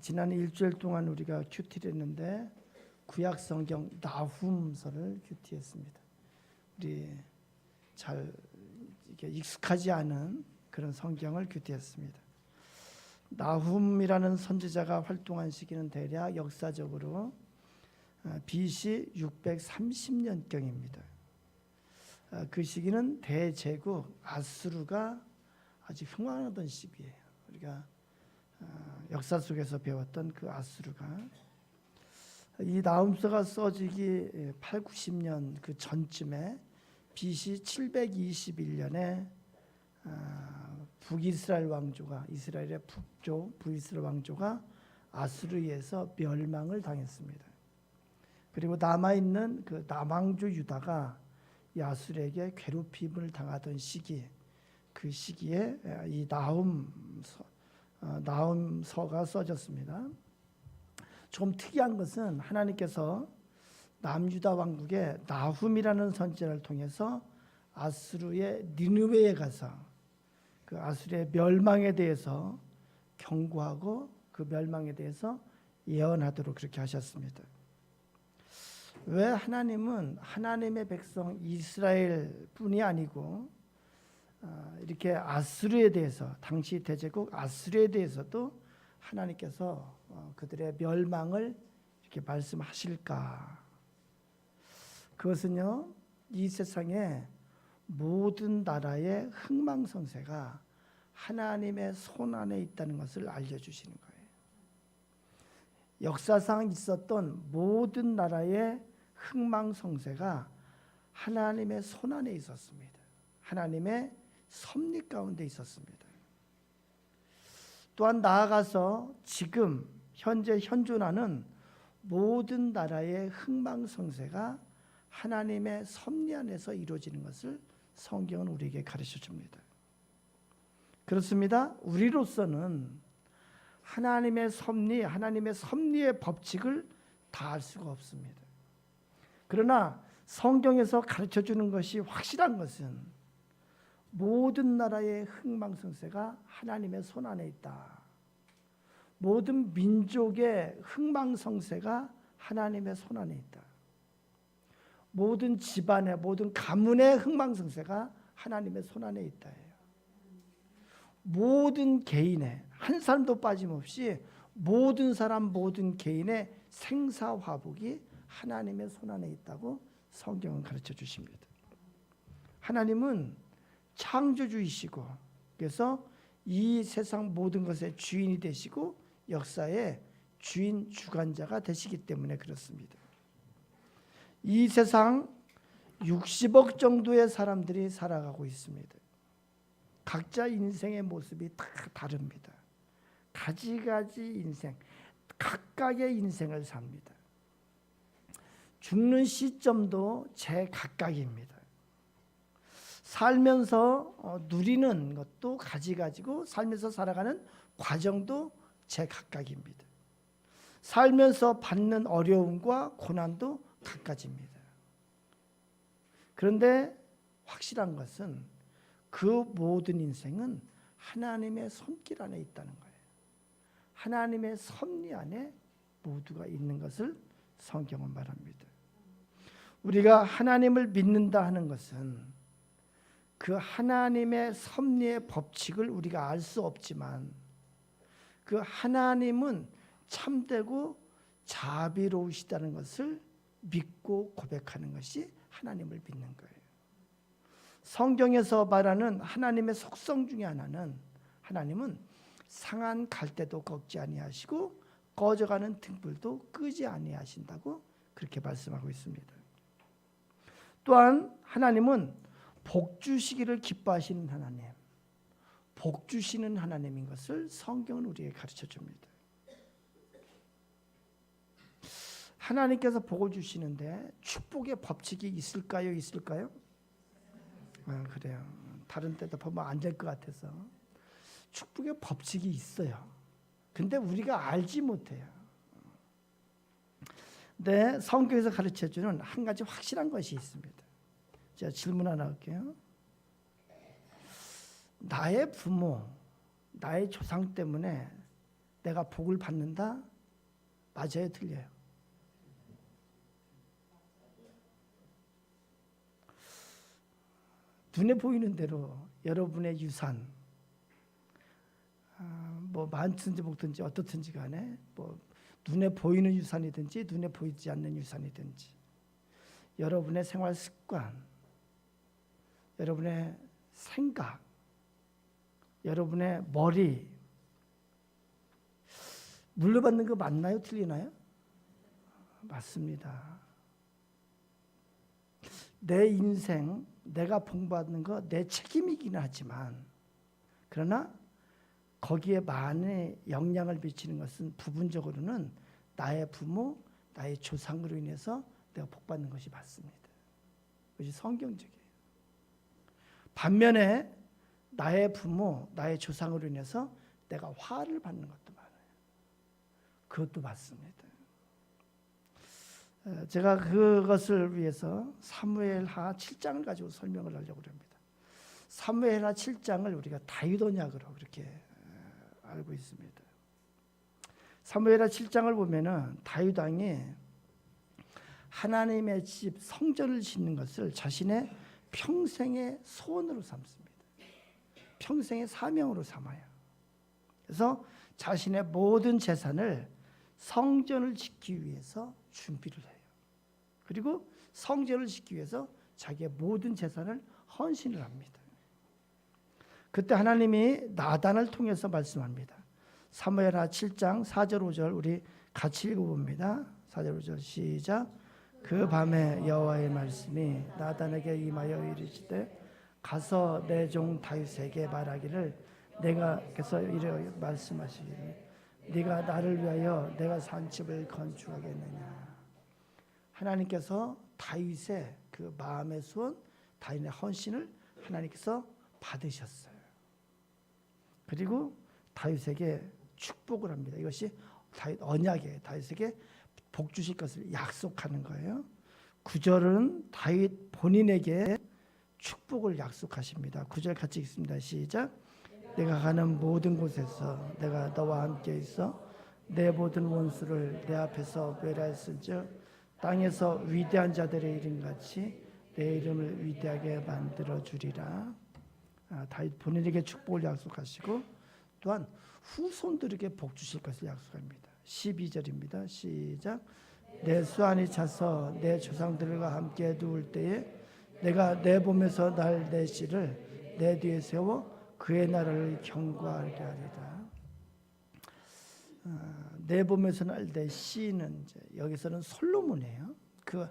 지난 일주일 동안 우리가 큐티를 했는데 구약 성경 나훔서를 큐티했습니다. 우리 잘 이게 익숙하지 않은 그런 성경을 큐티했습니다. 나훔이라는 선지자가 활동한 시기는 대략 역사적으로 BC 630년경입니다. 그 시기는 대제국 아수르가 아주 흥왕하던 시기예요. 우리가 역사 속에서 배웠던 그 아수르가 이 나훔서가 써지기 8, 90년 그 전쯤에 BC 721년에 북이스라엘 왕조가 이스라엘의 북쪽 북이스라엘 왕조가 아수르에서 멸망을 당했습니다. 그리고 남아있는 그 남왕조 유다가 이 아수르에게 괴롭힘을 당하던 시기, 그 시기에 이 나훔서가 써졌습니다. 좀 특이한 것은 하나님께서 남유다 왕국의 나훔이라는 선지자를 통해서 아수르의 니느웨에 가서 그 아수르의 멸망에 대해서 경고하고 그 멸망에 대해서 예언하도록 그렇게 하셨습니다. 왜 하나님은 하나님의 백성 이스라엘뿐이 아니고 이렇게 아수르에 대해서 당시 대제국 아수르에 대해서도 하나님께서 그들의 멸망을 이렇게 말씀하실까? 그것은요, 이 세상의 모든 나라의 흥망성쇠가 하나님의 손 안에 있다는 것을 알려주시는 거예요. 역사상 있었던 모든 나라의 흥망성쇠가 하나님의 손 안에 있었습니다. 하나님의 섭리 가운데 있었습니다. 또한 나아가서 지금 현재 현존하는 모든 나라의 흥망성쇠가 하나님의 섭리 안에서 이루어지는 것을 성경은 우리에게 가르쳐 줍니다. 그렇습니다. 우리로서는 하나님의 섭리의 법칙을 다 알 수가 없습니다. 그러나 성경에서 가르쳐 주는 것이 확실한 것은 모든 나라의 흥망성쇠가 하나님의 손 안에 있다. 모든 민족의 흥망성쇠가 하나님의 손 안에 있다. 모든 집안의 모든 가문의 흥망성쇠가 하나님의 손 안에 있다. 모든 개인의 한 사람도 빠짐없이 모든 사람 모든 개인의 생사화복이 하나님의 손 안에 있다고 성경은 가르쳐 주십니다. 하나님은 창조주이시고 그래서 이 세상 모든 것의 주인이 되시고 역사의 주인 주관자가 되시기 때문에 그렇습니다. 이 세상 60억 정도의 사람들이 살아가고 있습니다. 각자 인생의 모습이 다 다릅니다. 가지가지 인생, 각각의 인생을 삽니다. 죽는 시점도 제각각입니다. 살면서 누리는 것도 가지가지고 살면서 살아가는 과정도 제각각입니다. 살면서 받는 어려움과 고난도 각가지입니다. 그런데 확실한 것은 그 모든 인생은 하나님의 손길 안에 있다는 거예요. 하나님의 섭리 안에 모두가 있는 것을 성경은 말합니다. 우리가 하나님을 믿는다 하는 것은 그 하나님의 섭리의 법칙을 우리가 알 수 없지만 그 하나님은 참되고 자비로우시다는 것을 믿고 고백하는 것이 하나님을 믿는 거예요. 성경에서 말하는 하나님의 속성 중에 하나는 하나님은 상한 갈대도 꺾지 아니하시고 꺼져가는 등불도 끄지 아니하신다고 그렇게 말씀하고 있습니다. 또한 하나님은 복 주시기를 기뻐하시는 하나님, 복 주시는 하나님인 것을 성경은 우리에게 가르쳐 줍니다. 하나님께서 복을 주시는데 축복의 법칙이 있을까요? 그래요. 다른 데도 보면 안 될 것 같아서. 축복의 법칙이 있어요. 근데 우리가 알지 못해요. 근데 성경에서 가르쳐주는 한 가지 확실한 것이 있습니다. 제가 질문 하나 할게요. 나의 부모, 나의 조상 때문에 내가 복을 받는다? 맞아요, 틀려요? 눈에 보이는 대로 여러분의 유산, 뭐 많든지 먹든지 어떻든지 간에 뭐 눈에 보이는 유산이든지 눈에 보이지 않는 유산이든지 여러분의 생활 습관, 여러분의 생각, 여러분의 머리 물려받는 거 맞나요? 틀리나요? 맞습니다. 내 인생, 내가 복받는 거 내 책임이기는 하지만 그러나 거기에 많은 영향을 미치는 것은 부분적으로는 나의 부모, 나의 조상으로 인해서 내가 복받는 것이 맞습니다. 그것이 성경적이에요. 반면에 나의 부모, 나의 조상으로 인해서 내가 화를 받는 것도 많아요. 그것도 맞습니다. 제가 그것을 위해서 사무엘하 7장을 가지고 설명을 하려고 합니다. 사무엘하 7장을 우리가 다윗 언약으로 그렇게 알고 있습니다. 사무엘하 7장을 보면은 다윗 왕이 하나님의 집 성전을 짓는 것을 자신의 평생의 소원으로 삼습니다. 평생의 사명으로 삼아요. 그래서 자신의 모든 재산을 성전을 짓기 위해서 준비를 해요. 그리고 성전을 짓기 위해서 자기의 모든 재산을 헌신을 합니다. 그때 하나님이 나단을 통해서 말씀합니다. 사무엘하 7장 4절 5절 우리 같이 읽어봅니다. 4절 5절 시작. 그 밤에 여호와의 말씀이 나단에게 임하여 이르시되 가서 내 종 다윗에게 말하기를 내가 그래서 이렇게 말씀하시기를 네가 나를 위하여 내가 산 집을 건축하겠느냐. 하나님께서 다윗의 그 마음의 소원, 다윗의 헌신을 하나님께서 받으셨어요. 그리고 다윗에게 축복을 합니다. 이것이 다윗 언약이에요. 다윗에게 복 주실 것을 약속하는 거예요. 9절은 다윗 본인에게 축복을 약속하십니다. 9절 같이 읽습니다. 시작. 내가 가는 모든 곳에서 내가 너와 함께 있어 내 모든 원수를 내 앞에서 멸하였은즉 땅에서 위대한 자들의 이름같이 내 이름을 위대하게 만들어 주리라. 다윗 본인에게 축복을 약속하시고 또한 후손들에게 복 주실 것을 약속합니다. 12절입니다. 시작. 내 수완이 차서 내 조상들과 함께 누울 때에 내가 내 몸에서 날 내 씨를 내 뒤에 세워 그의 나라를 경고하게 하리라. 내 몸에서 날 내 씨는 여기서는 솔로몬이에요. 그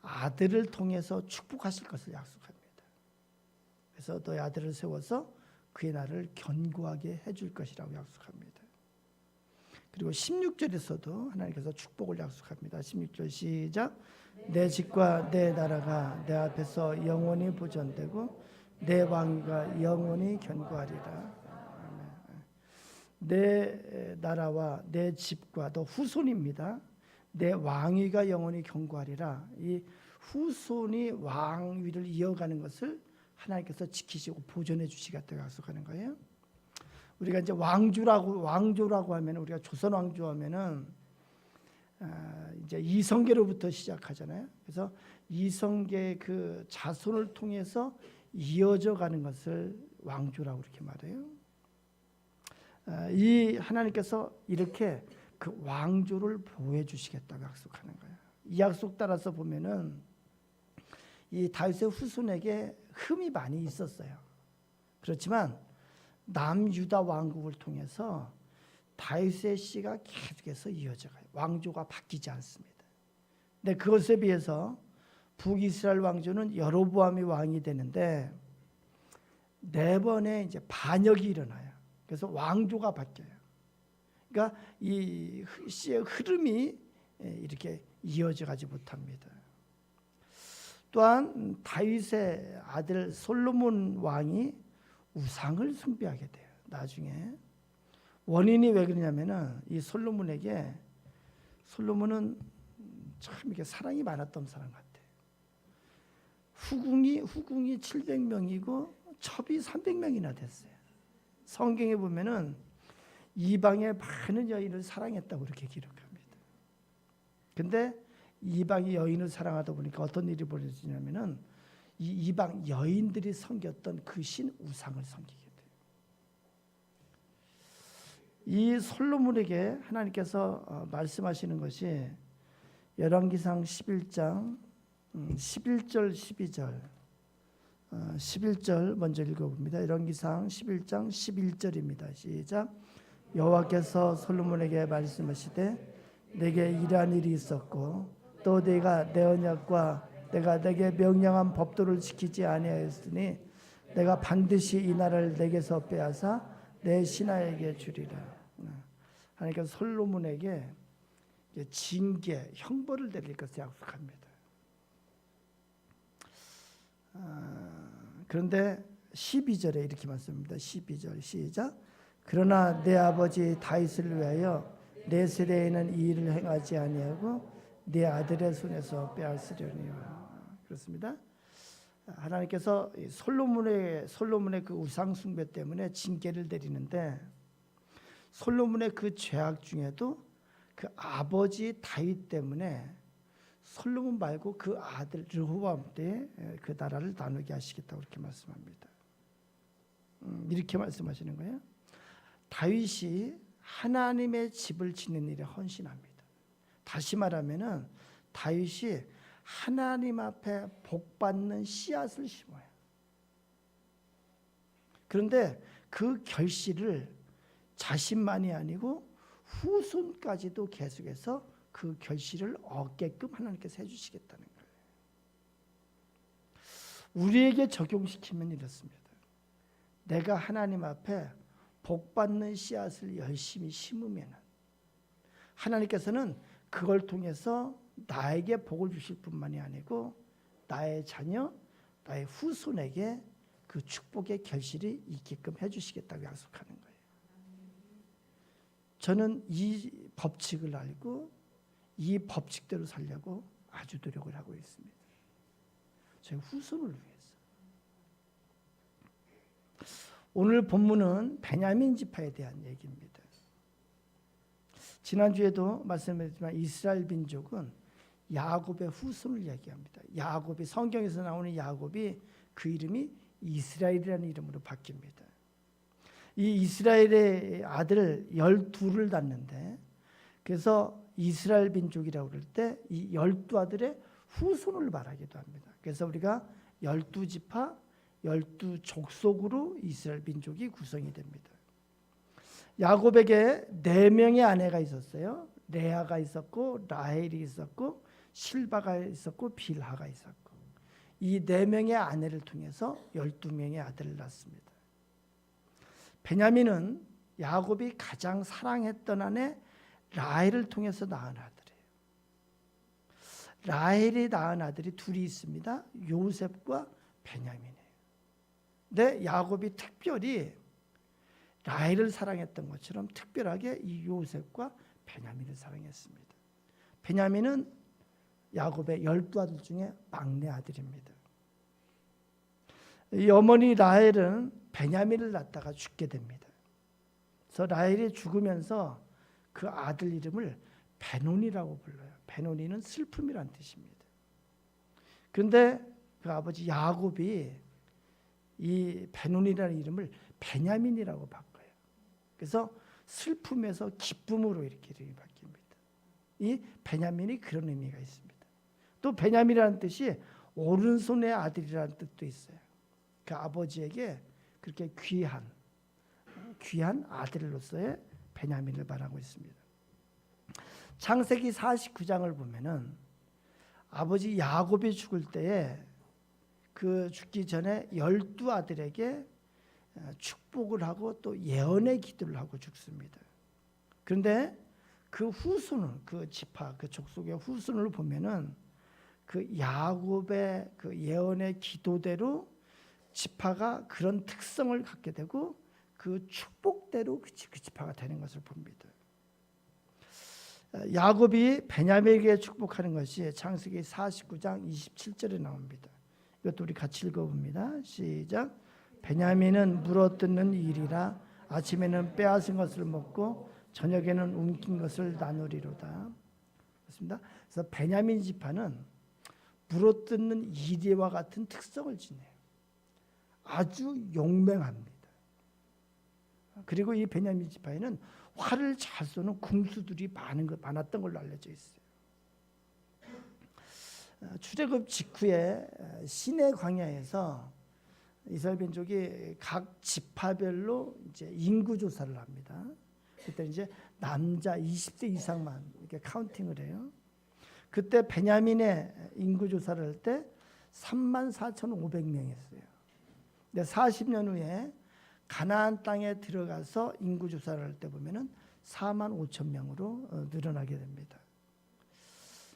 아들을 통해서 축복하실 것을 약속합니다. 그래서 너의 아들을 세워서 그의 나라를 견고하게 해줄 것이라고 약속합니다. 그리고 16절에서도 하나님께서 축복을 약속합니다. 16절 시작. 내 집과 내 나라가 내 앞에서 영원히 보존되고 내 왕위가 영원히 견고하리라. 내 나라와 내 집과 또 후손입니다. 내 왕위가 영원히 견고하리라. 이 후손이 왕위를 이어가는 것을 하나님께서 지키시고 보존해 주시겠다고 약속하는 거예요. 우리가 이제 왕조라고 하면 우리가 조선 왕조 하면은 이제 이성계로부터 시작하잖아요. 그래서 이성계 그 자손을 통해서 이어져 가는 것을 왕조라고 이렇게 말해요. 이 하나님께서 이렇게 그 왕조를 보호해 주시겠다고 약속하는 거예요. 이 약속 따라서 보면은 이 다윗의 후손에게 흠이 많이 있었어요. 그렇지만 남유다 왕국을 통해서 다윗의 씨가 계속해서 이어져 가요. 왕조가 바뀌지 않습니다. 근데 그것에 비해서 북이스라엘 왕조는 여로보암이 왕이 되는데 4번의 이제 반역이 일어나요. 그래서 왕조가 바뀌어요. 그러니까 이 씨의 흐름이 이렇게 이어져 가지 못합니다. 또한 다윗의 아들 솔로몬 왕이 우상을 숭배하게 돼요. 나중에 원인이 왜 그러냐면은 이 솔로몬은 참 이렇게 사랑이 많았던 사람 같아요. 후궁이 700명이고 첩이 300명이나 됐어요. 성경에 보면은 이방의 많은 여인을 사랑했다고 그렇게 기록합니다. 근데 이방의 여인을 사랑하다 보니까 어떤 일이 벌어지냐면은 이 이방 여인들이 섬겼던 그 신 우상을 섬기게 돼요. 이 솔로몬에게 하나님께서 말씀하시는 것이 열왕기상 11장 11절 12절 11절 먼저 읽어봅니다. 열왕기상 11장 11절입니다. 시작. 여호와께서 솔로몬에게 말씀하시되 내게 이러한 일이 있었고 또 내가 내 언약과 내가 내게 명령한 법도를 지키지 아니하였으니 내가 반드시 이 나라를 내게서 빼앗아 내 신하에게 주리라. 하나님께서 솔로몬에게 징계, 형벌을 내릴 것을 약속합니다. 그런데 12절에 이렇게 말씀합니다. 12절 시작. 그러나 내 아버지 다윗을 위하여 내 세대에는 이 일을 행하지 아니하고 내 아들의 손에서 빼앗으려니와. 그렇습니다. 하나님께서 솔로몬의 그 우상 숭배 때문에 징계를 내리는데 솔로몬의 그 죄악 중에도 그 아버지 다윗 때문에 솔로몬 말고 그 아들 르호보암 때 그 나라를 나누게 하시겠다고 그렇게 말씀합니다. 이렇게 말씀하시는 거예요. 다윗이 하나님의 집을 짓는 일에 헌신합니다. 다시 말하면은 다윗이 하나님 앞에 복받는 씨앗을 심어요. 그런데 그 결실을 자신만이 아니고 후손까지도 계속해서 그 결실을 얻게끔 하나님께서 해주시겠다는 거예요. 우리에게 적용시키면 이렇습니다. 내가 하나님 앞에 복받는 씨앗을 열심히 심으면 하나님께서는 그걸 통해서 나에게 복을 주실 뿐만이 아니고 나의 자녀, 나의 후손에게 그 축복의 결실이 있게끔 해주시겠다고 약속하는 거예요. 저는 이 법칙을 알고 이 법칙대로 살려고 아주 노력을 하고 있습니다. 저희 후손을 위해서. 오늘 본문은 베냐민 지파에 대한 얘기입니다. 지난주에도 말씀드렸지만 이스라엘 민족은 야곱의 후손을 얘기합니다. 야곱이 성경에서 나오는 야곱이 그 이름이 이스라엘이라는 이름으로 바뀝니다. 이 이스라엘의 아들 12를 낳는데 그래서 이스라엘 민족이라고 그럴 때 이 12아들의 후손을 말하기도 합니다. 그래서 우리가 12지파, 12족속으로 이스라엘 민족이 구성이 됩니다. 야곱에게 4명의 아내가 있었어요. 레아가 있었고 라헬이 있었고 실바가 있었고 빌하가 있었고 이 4명의 아내를 통해서 12명의 아들을 낳습니다. 베냐민은 야곱이 가장 사랑했던 아내 라헬을 통해서 낳은 아들이에요. 라헬이 낳은 아들이 둘이 있습니다. 요셉과 베냐민이에요. 근데 야곱이 특별히 라헬을 사랑했던 것처럼 특별하게 이 요셉과 베냐민을 사랑했습니다. 베냐민은 야곱의 12아들 중에 막내 아들입니다. 이 어머니 라헬은 베냐민을 낳다가 죽게 됩니다. 그래서 라헬이 죽으면서 그 아들 이름을 베노니라고 불러요. 베노니는 슬픔이란 뜻입니다. 그런데 그 아버지 야곱이 이 베노니라는 이름을 베냐민이라고 바꿔요. 그래서 슬픔에서 기쁨으로 이렇게 이름이 바뀝니다. 이 베냐민이 그런 의미가 있습니다. 또 베냐민이라는 뜻이 오른손의 아들이라는 뜻도 있어요. 그 아버지에게 그렇게 귀한 아들로서의 베냐민을 말하고 있습니다. 창세기 49장을 보면은 아버지 야곱이 죽을 때에 그 죽기 전에 12아들에게 축복을 하고 또 예언의 기도를 하고 죽습니다. 그런데 그 후손을 그 지파 그 족속의 후손을 보면은 그 야곱의 그 예언의 기도대로 지파가 그런 특성을 갖게 되고 그 축복대로 그 지파가 되는 것을 봅니다. 야곱이 베냐민에게 축복하는 것이 창세기 49장 27절에 나옵니다. 이것도 우리 같이 읽어봅니다. 시작. 베냐민은 물어뜯는 일이라 아침에는 빼앗은 것을 먹고 저녁에는 움킨 것을 나누리로다. 그렇습니다. 그래서 베냐민 지파는 물어뜯는 이리와 같은 특성을 지녀요. 아주 용맹합니다. 그리고 이 베냐민 지파에는 활을 잘 쏘는 궁수들이 많았던 걸로 알려져 있어요. 출애굽 직후에 시내 광야에서 이스라엘 민족이 각 지파별로 이제 인구 조사를 합니다. 그때 이제 남자 20세 이상만 이렇게 카운팅을 해요. 그때 베냐민의 인구 조사를 할 때 34,500명이었어요. 근데 40년 후에 가나안 땅에 들어가서 인구 조사를 할 때 보면은 45,000명으로 늘어나게 됩니다.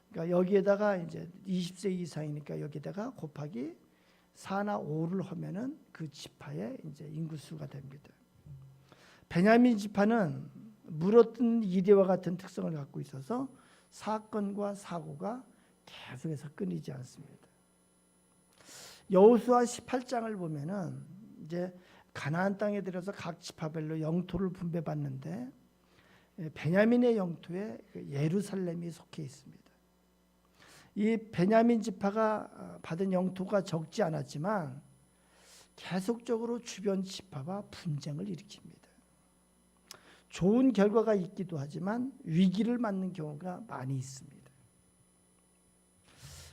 그러니까 여기에다가 이제 20세 이상이니까 여기다가 곱하기 4나 5를 하면은 그 지파의 이제 인구수가 됩니다. 베냐민 지파는 물어뜯는 이리와 같은 특성을 갖고 있어서 사건과 사고가 계속해서 끊이지 않습니다. 여호수아 18장을 보면은 이제 가나안 땅에 들어서 각 지파별로 영토를 분배받는데 베냐민의 영토에 예루살렘이 속해 있습니다. 이 베냐민 지파가 받은 영토가 적지 않았지만 계속적으로 주변 지파와 분쟁을 일으킵니다. 좋은 결과가 있기도 하지만 위기를 맞는 경우가 많이 있습니다.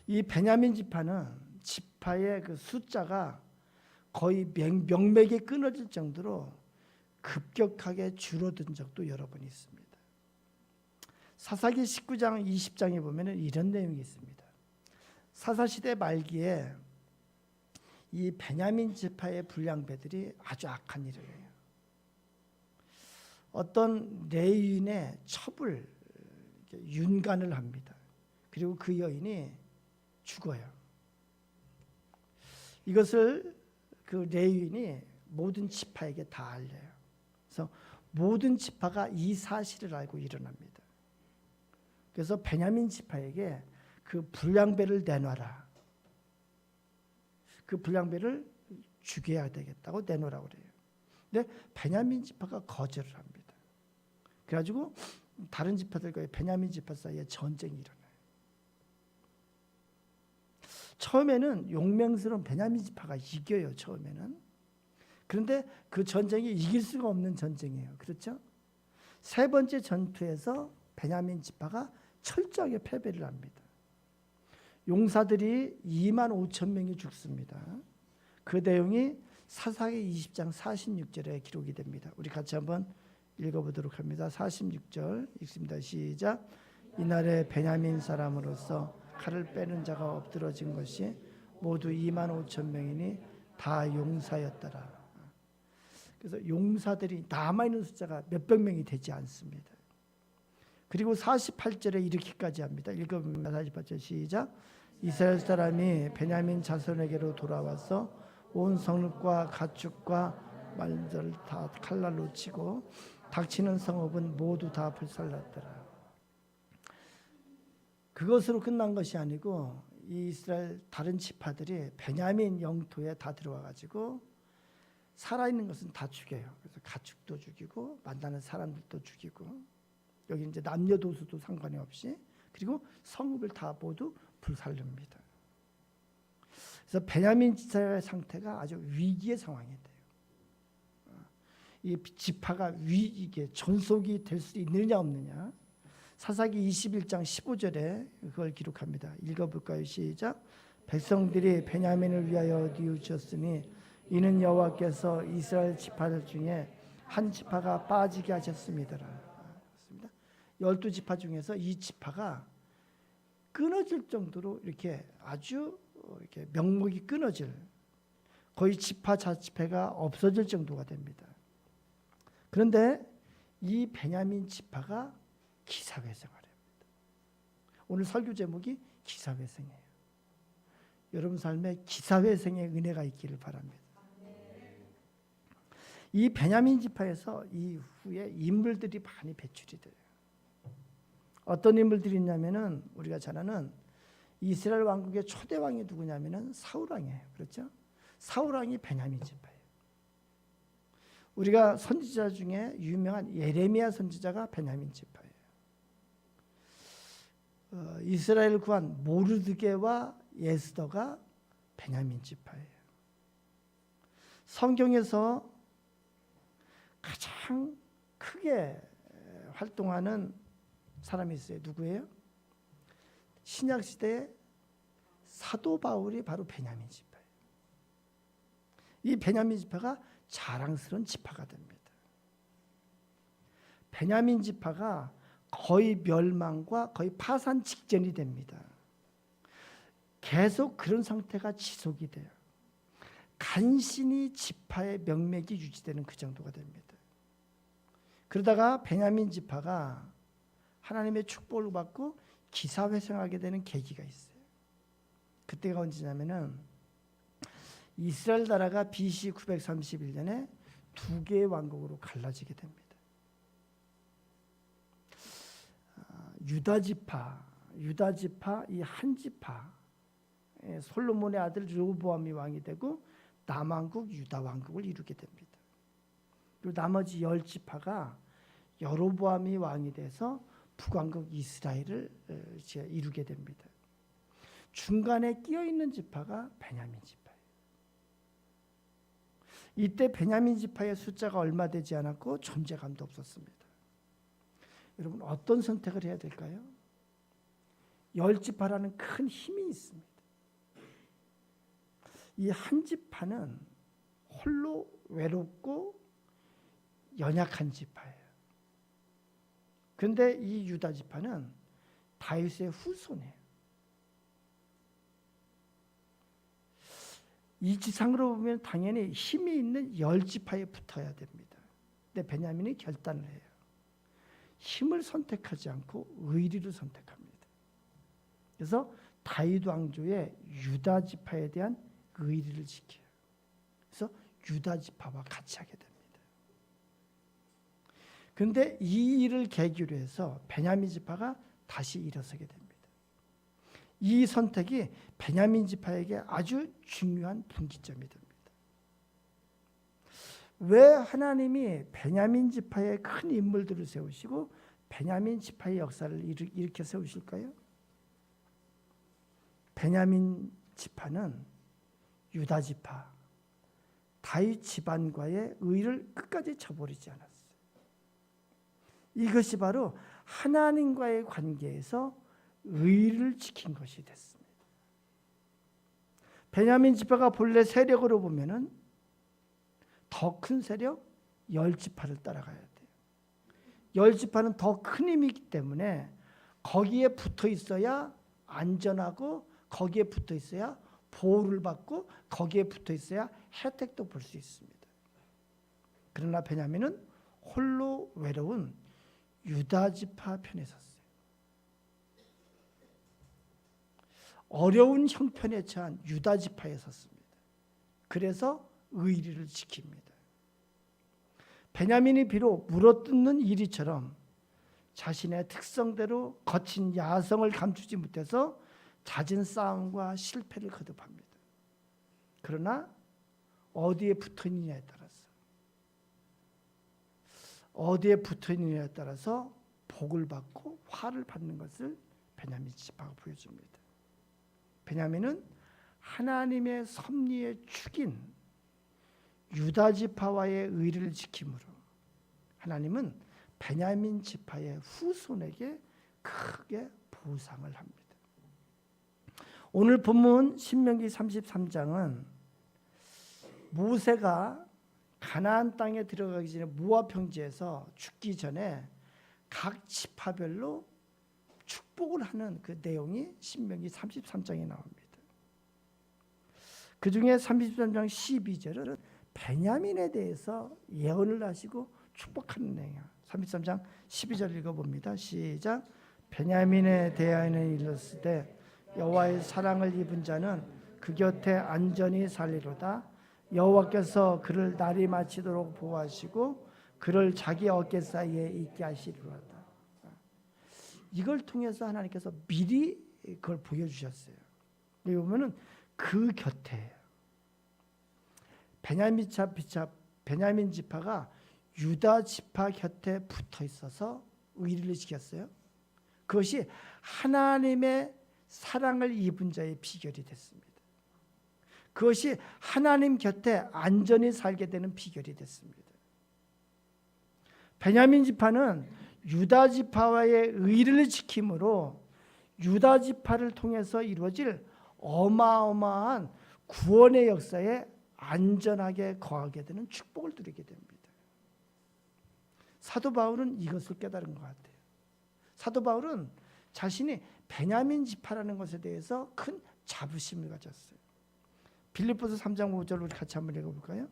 이 베냐민 지파는 지파의 그 숫자가 거의 명맥이 끊어질 정도로 급격하게 줄어든 적도 여러 번 있습니다. 사사기 19장 20장에 보면 이런 내용이 있습니다. 사사시대 말기에 이 베냐민 지파의 불량배들이 아주 악한 일을 해요. 어떤 레위인의 첩을 윤간을 합니다. 그리고 그 여인이 죽어요. 이것을 그 레위인이 모든 지파에게 다 알려요. 그래서 모든 지파가 이 사실을 알고 일어납니다. 그래서 베냐민 지파에게 그 불량배를 내놔라. 그 불량배를 죽여야 되겠다고 내놓으라고 그래요. 근데 베냐민 지파가 거절을 합니다. 그래가지고 다른 지파들과 베냐민 지파 사이에 전쟁이 일어나요. 처음에는 용맹스러운 베냐민 지파가 이겨요. 처음에는. 그런데 그 전쟁이 이길 수가 없는 전쟁이에요. 그렇죠? 세 번째 전투에서 베냐민 지파가 철저하게 패배를 합니다. 용사들이 25,000명이 죽습니다. 그 내용이 사사기 20장 46절에 기록이 됩니다. 우리 같이 한번 읽어보도록 합니다. 46절 읽습니다. 시작. 이날에 베냐민 사람으로서 칼을 빼는 자가 엎드러진 것이 모두 25,000명이니 다 용사였더라. 그래서 용사들이 남아있는 숫자가 몇백 명이 되지 않습니다. 그리고 48절에 이렇게까지 합니다. 읽어봅니다. 48절 시작. 이스라엘 사람이 베냐민 자손에게로 돌아와서 온 성읍과 가축과 말들을 다 칼날로 치고 닥치는 성읍은 모두 다 불살랐더라. 그것으로 끝난 것이 아니고 이 이스라엘 다른 지파들이 베냐민 영토에 다 들어와 가지고 살아있는 것은 다 죽여요. 그래서 가축도 죽이고 만나는 사람들도 죽이고 여기 이제 남녀노소도 상관이 없이 그리고 성읍을 다 모두 불살릅니다. 그래서 베냐민 지파의 상태가 아주 위기의 상황이 돼요. 이 지파가 이게 전속이 될 수 있느냐 없느냐. 사사기 21장 15절에 그걸 기록합니다. 읽어볼까요? 시작. 백성들이 베냐민을 위하여 뉘우쳤으니 이는 여호와께서 이스라엘 지파들 중에 한 지파가 빠지게 하셨습니다. 12지파 중에서 이 지파가 끊어질 정도로 이렇게 아주 이렇게 명목이 끊어질 거의 지파 자치패가 없어질 정도가 됩니다. 그런데 이 베냐민 지파가 기사회생하랍니다. 오늘 설교 제목이 기사회생이에요. 여러분 삶에 기사회생의 은혜가 있기를 바랍니다. 이 베냐민 지파에서 이후에 인물들이 많이 배출이 돼요. 어떤 인물들이 있냐면은 우리가 잘 아는 이스라엘 왕국의 초대 왕이 누구냐면은 사울 왕이에요. 그렇죠? 사울 왕이 베냐민 지파예요. 우리가 선지자 중에 유명한 예레미야 선지자가 베냐민 지파예요. 이스라엘 구한 모르드게와 예스더가 베냐민 지파예요. 성경에서 가장 크게 활동하는 사람이 있어요. 누구예요? 신약 시대에 사도 바울이 바로 베냐민 지파예요. 이 베냐민 지파가 자랑스러운 지파가 됩니다. 베냐민 지파가 거의 멸망과 거의 파산 직전이 됩니다. 계속 그런 상태가 지속이 돼요. 간신히 지파의 명맥이 유지되는 그 정도가 됩니다. 그러다가 베냐민 지파가 하나님의 축복을 받고 기사회생하게 되는 계기가 있어요. 그때가 언제냐면은 이스라엘 나라가 BC 931년에 두 개의 왕국으로 갈라지게 됩니다. 유다 지파 이 한 지파, 솔로몬의 아들 르호보암이 왕이 되고 남왕국 유다 왕국을 이루게 됩니다. 그리고 나머지 10지파가 여로보암이 왕이 돼서 북왕국 이스라엘을 이루게 됩니다. 중간에 끼어 있는 지파가 베냐민 지파예요. 이때 베냐민 지파의 숫자가 얼마 되지 않았고 존재감도 없었습니다. 여러분 어떤 선택을 해야 될까요? 10지파라는 큰 힘이 있습니다. 이 한 지파는 홀로 외롭고 연약한 지파예요. 그런데 이 유다 지파는 다윗의 후손이에요. 이 지상으로 보면 당연히 힘이 있는 10지파에 붙어야 됩니다. 근데 베냐민이 결단을 해요. 힘을 선택하지 않고 의리를 선택합니다. 그래서 다윗 왕조의 유다 지파에 대한 의리를 지켜요. 그래서 유다 지파와 같이 하게 됩니다. 그런데 이 일을 계기로 해서 베냐민 지파가 다시 일어서게 됩니다. 이 선택이 베냐민 지파에게 아주 중요한 분기점이 됩니다. 왜 하나님이 베냐민 지파의 큰 인물들을 세우시고 베냐민 지파의 역사를 일으켜 세우실까요? 베냐민 지파는 유다 지파, 다윗 집안과의 의를 끝까지 저버리지 않았어요. 이것이 바로 하나님과의 관계에서 의를 지킨 것이 됐습니다. 베냐민 지파가 본래 세력으로 보면은 더 큰 세력 10지파를 따라가야 돼요. 10지파는 더 큰 힘이기 때문에 거기에 붙어 있어야 안전하고 거기에 붙어 있어야 보호를 받고 거기에 붙어 있어야 혜택도 볼 수 있습니다. 그러나 베냐민은 홀로 외로운 유다 지파 편에 섰어요. 어려운 형편에 처한 유다 지파에 섰습니다. 그래서 의리를 지킵니다. 베냐민이 비록 물어뜯는 이리처럼 자신의 특성대로 거친 야성을 감추지 못해서 잦은 싸움과 실패를 거듭합니다. 그러나 어디에 붙어있느냐에 따라서 복을 받고 화를 받는 것을 베냐민 지파가 보여줍니다. 베냐민은 하나님의 섭리의 축인 유다 지파와의 의리를 지킴으로 하나님은 베냐민 지파의 후손에게 크게 보상을 합니다. 오늘 본문 신명기 33장은 모세가 가나안 땅에 들어가기 전에 모압 평지에서 죽기 전에 각 지파별로 축복을 하는 그 내용이 신명기 33장에 나옵니다. 그 중에 33장 12절은 베냐민에 대해서 예언을 하시고 축복하는 내용이에요. 33장 12절 읽어봅니다. 시작. 베냐민에 대하여는 일렀으되 여호와의 사랑을 입은 자는 그 곁에 안전히 살리로다. 여호와께서 그를 날이 마치도록 보호하시고 그를 자기 어깨 사이에 있게 하시리로다. 이걸 통해서 하나님께서 미리 그걸 보여주셨어요. 여기 보면은 그 곁에 베냐민 지파가 유다 지파 곁에 붙어 있어서 의리를 지켰어요. 그것이 하나님의 사랑을 입은 자의 비결이 됐습니다. 그것이 하나님 곁에 안전히 살게 되는 비결이 됐습니다. 베냐민 지파는 유다 지파와의 의리를 지킴으로 유다 지파를 통해서 이루어질 어마어마한 구원의 역사에 안전하게 거하게 되는 축복을 누리게 됩니다. 사도 바울은 이것을 깨달은 것 같아요. 사도 바울은 자신이 베냐민 지파라는 것에 대해서 큰 자부심을 가졌어요. 빌립보서 3장 5절 우리 같이 한번 읽어볼까요?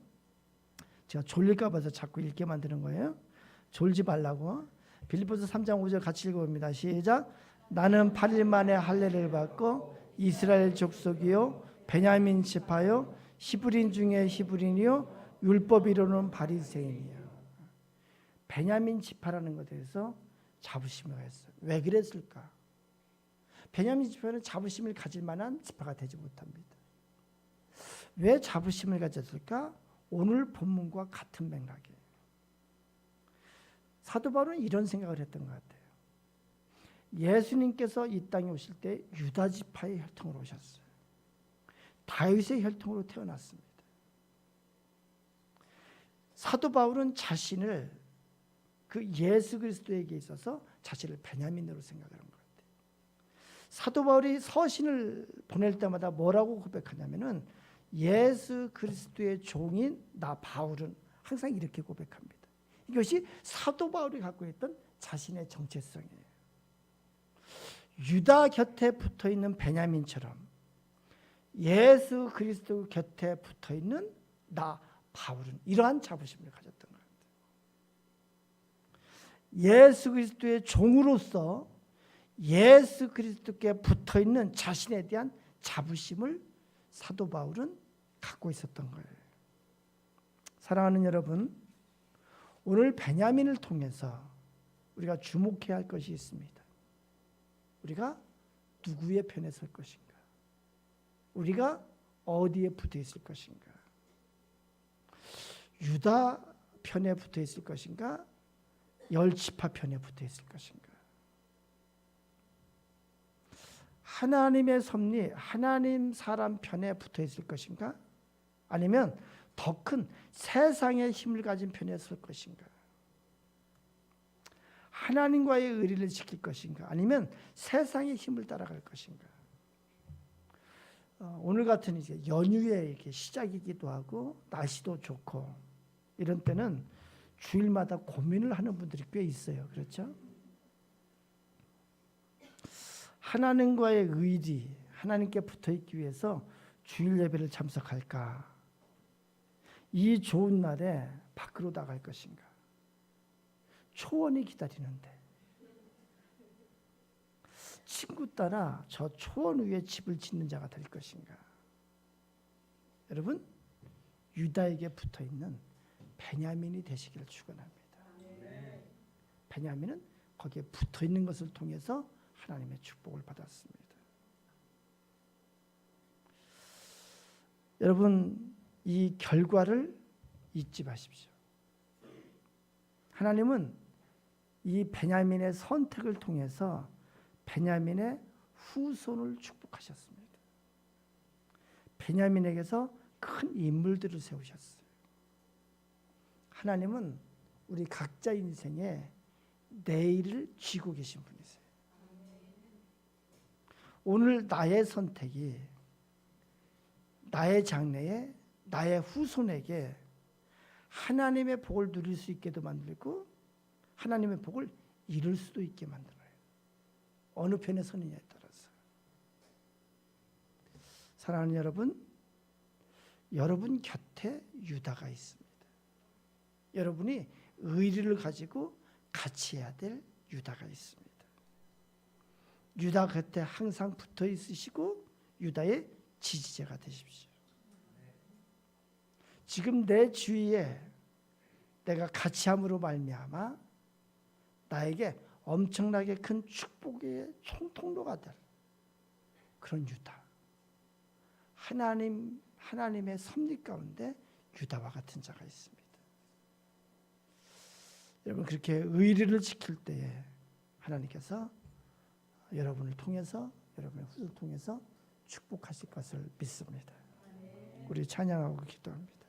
제가 졸릴까 봐서 자꾸 읽게 만드는 거예요. 졸지 말라고. 빌립보서 3장 5절 같이 읽어봅니다. 시작. 나는 8일 만에 할례를 받고 이스라엘 족속이요 베냐민 지파요 히브리인 중에 히브리인이요 율법이로는 바리새인이요. 베냐민 지파라는 것에 대해서 자부심을 가졌어요. 왜 그랬을까? 베냐민 지파는 자부심을 가질 만한 지파가 되지 못합니다. 왜 자부심을 가졌을까? 오늘 본문과 같은 맥락이에요. 사도 바울은 이런 생각을 했던 것 같아요. 예수님께서 이 땅에 오실 때 유다 지파의 혈통으로 오셨어요. 다윗의 혈통으로 태어났습니다. 사도 바울은 자신을 그 예수 그리스도에게 있어서 자신을 베냐민으로 생각하는 것 같아요. 사도 바울이 서신을 보낼 때마다 뭐라고 고백하냐면은 예수 그리스도의 종인 나 바울은 항상 이렇게 고백합니다. 이것이 사도 바울이 갖고 있던 자신의 정체성이에요. 유다 곁에 붙어있는 베냐민처럼 예수 그리스도 곁에 붙어있는 나 바울은 이러한 자부심을 가졌던 것 같아요. 예수 그리스도의 종으로서 예수 그리스도께 붙어있는 자신에 대한 자부심을 사도 바울은 갖고 있었던 거예요. 사랑하는 여러분, 오늘 베냐민을 통해서 우리가 주목해야 할 것이 있습니다. 우리가 누구의 편에 설 것인가? 우리가 어디에 붙어 있을 것인가? 유다 편에 붙어 있을 것인가? 열지파 편에 붙어 있을 것인가? 하나님의 섭리, 하나님 사람 편에 붙어 있을 것인가? 아니면 더 큰 세상의 힘을 가진 편에 설 것인가? 하나님과의 의리를 지킬 것인가? 아니면 세상의 힘을 따라갈 것인가? 오늘 같은 이제 연휴의 이렇게 시작이기도 하고 날씨도 좋고 이런 때는 주일마다 고민을 하는 분들이 꽤 있어요. 그렇죠? 하나님과의 의리, 하나님께 붙어 있기 위해서 주일 예배를 참석할까? 이 좋은 날에 밖으로 나갈 것인가? 초원이 기다리는데 친구 따라 저 초원 위에 집을 짓는 자가 될 것인가? 여러분, 유다에게 붙어 있는 베냐민이 되시기를 축원합니다. 베냐민은 거기에 붙어 있는 것을 통해서 하나님의 축복을 받았습니다. 여러분, 이 결과를 잊지 마십시오. 하나님은 이 베냐민의 선택을 통해서 베냐민의 후손을 축복하셨습니다. 베냐민에게서 큰 인물들을 세우셨어요. 하나님은 우리 각자 인생에 내일을 쥐고 계신 분이세요. 오늘 나의 선택이 나의 장래에 나의 후손에게 하나님의 복을 누릴 수 있게도 만들고 하나님의 복을 이룰 수도 있게 만들어요. 어느 편에 서느냐에 따라서. 사랑하는 여러분, 여러분 곁에 유다가 있습니다. 여러분이 의리를 가지고 같이 해야 될 유다가 있습니다. 유다 곁에 항상 붙어 있으시고 유다의 지지자가 되십시오. 지금 내 주위에 내가 같이 함으로 말미암아 나에게 엄청나게 큰 축복의 총통로가 될 그런 유다. 하나님의 섭리 가운데 유다와 같은 자가 있습니다. 여러분 그렇게 의리를 지킬 때에 하나님께서 여러분을 통해서 여러분의 후손을 통해서 축복하실 것을 믿습니다. 우리 찬양하고 기도합니다.